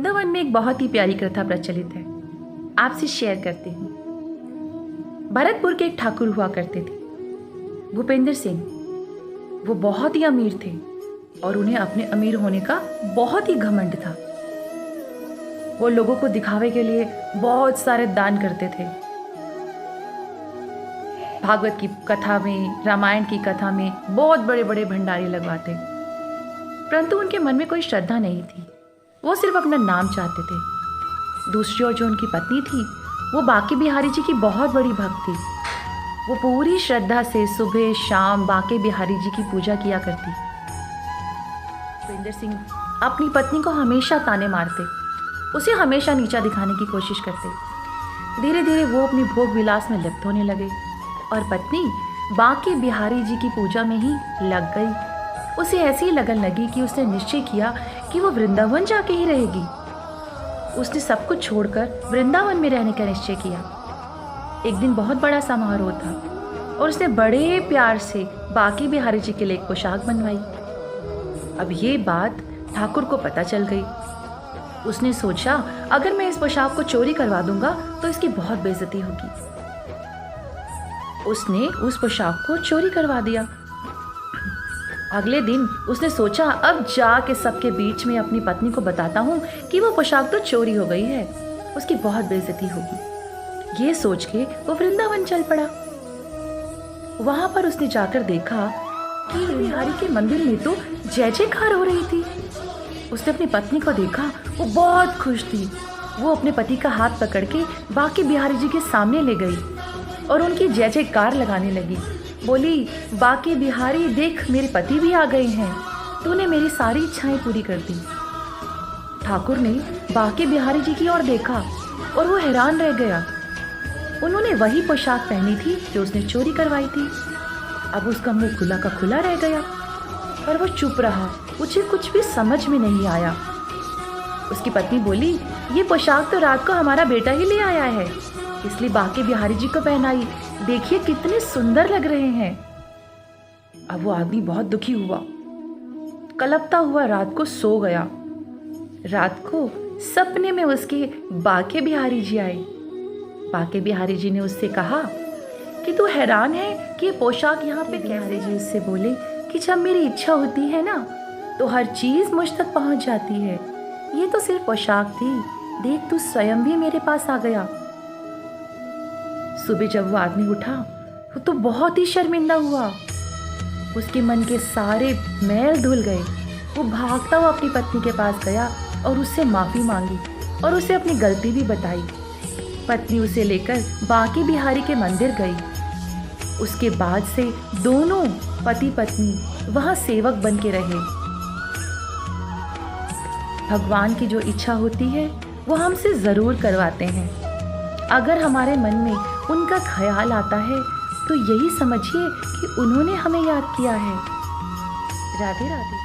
वृंदावन में एक बहुत ही प्यारी कथा प्रचलित है, आपसे शेयर करती हूँ। भरतपुर के एक ठाकुर हुआ करते थे, भूपेंद्र सिंह। वो बहुत ही अमीर थे और उन्हें अपने अमीर होने का बहुत ही घमंड था। वो लोगों को दिखावे के लिए बहुत सारे दान करते थे। भागवत की कथा में, रामायण की कथा में बहुत बड़े बड़े भंडारे लगवाते, परंतु उनके मन में कोई श्रद्धा नहीं थी। वो सिर्फ अपना नाम चाहते थे। दूसरी ओर जो उनकी पत्नी थी, वो बांके बिहारी जी की बहुत बड़ी भक्त थी। वो पूरी श्रद्धा से सुबह शाम बांके बिहारी जी की पूजा किया करती। भूपेंद्र सिंह अपनी पत्नी को हमेशा ताने मारते, उसे हमेशा नीचा दिखाने की कोशिश करते। धीरे धीरे वो अपनी भोग विलास में लिप्त होने लगे और पत्नी बांके बिहारी जी की पूजा में ही लग गई। उसे ऐसी लगन लगी कि उसने निश्चय किया कि वो वृंदावन जाके ही रहेगी। उसने सब कुछ छोड़कर वृंदावन में रहने का निश्चय किया। एक दिन बहुत बड़ा समारोह था और उसने बड़े प्यार से बांके बिहारी जी के लिए एक पोशाक बनवाई। अब ये बात ठाकुर को पता चल गई। उसने सोचा, अगर मैं इस पोशाक को चोरी करवा दूंगा तो इसकी बहुत बेइज्जती होगी। उसने उस पोशाक को चोरी करवा दिया। अगले दिन उसने सोचा, अब जाके सबके बीच में अपनी पत्नी को बताता हूँ कि वो पोशाक तो चोरी हो गई है, उसकी बहुत बेइज्जती होगी। ये सोच के वो वृंदावन चल पड़ा। वहां पर उसने जाकर देखा कि बिहारी के मंदिर में तो जय जयकार हो रही थी। उसने अपनी पत्नी को देखा, वो बहुत खुश थी। वो अपने पति का हाथ पकड़ के बांके बिहारी जी के सामने ले गई और उनकी जय जयकार लगाने लगी। बोली, बांके बिहारी देख, मेरे पति भी आ गए हैं, तूने मेरी सारी इच्छाएं पूरी कर दी। ठाकुर ने बांके बिहारी जी की ओर देखा और वो हैरान रह गया। उन्होंने वही पोशाक पहनी थी जो उसने चोरी करवाई थी। अब उसका मुंह खुला का खुला रह गया, पर वो चुप रहा। उसे कुछ भी समझ में नहीं आया। उसकी पत्नी बोली, ये पोशाक तो रात को हमारा बेटा ही ले आया है, इसलिए बांके बिहारी जी को पहनाई। देखिए कितने सुंदर लग रहे हैं। अब वो आदमी बहुत दुखी हुआ, कलपता हुआ रात को सो गया। रात को सपने में उसके बांके बिहारी जी आए। बांके बिहारी जी ने उससे कहा कि तू हैरान है कि ये पोशाक यहाँ पे कैसे। जी उससे बोले कि जब मेरी इच्छा होती है ना, तो हर चीज मुझ तक पहुंच जाती है। ये तो सिर्फ पोशाक थी, देख तू स्वयं भी मेरे पास आ गया। सुबह जब वो आदमी उठा, वो तो बहुत ही शर्मिंदा हुआ। उसके मन के सारे मैल धुल गए। वो भागता हुआ अपनी पत्नी के पास गया और उससे माफी मांगी और उसे अपनी गलती भी बताई। पत्नी उसे लेकर बांके बिहारी के मंदिर गई। उसके बाद से दोनों पति पत्नी वहां सेवक बन के रहे। भगवान की जो इच्छा होती है वो हमसे जरूर करवाते हैं। अगर हमारे मन में उनका ख्याल आता है तो यही समझिए कि उन्होंने हमें याद किया है। राधे राधे।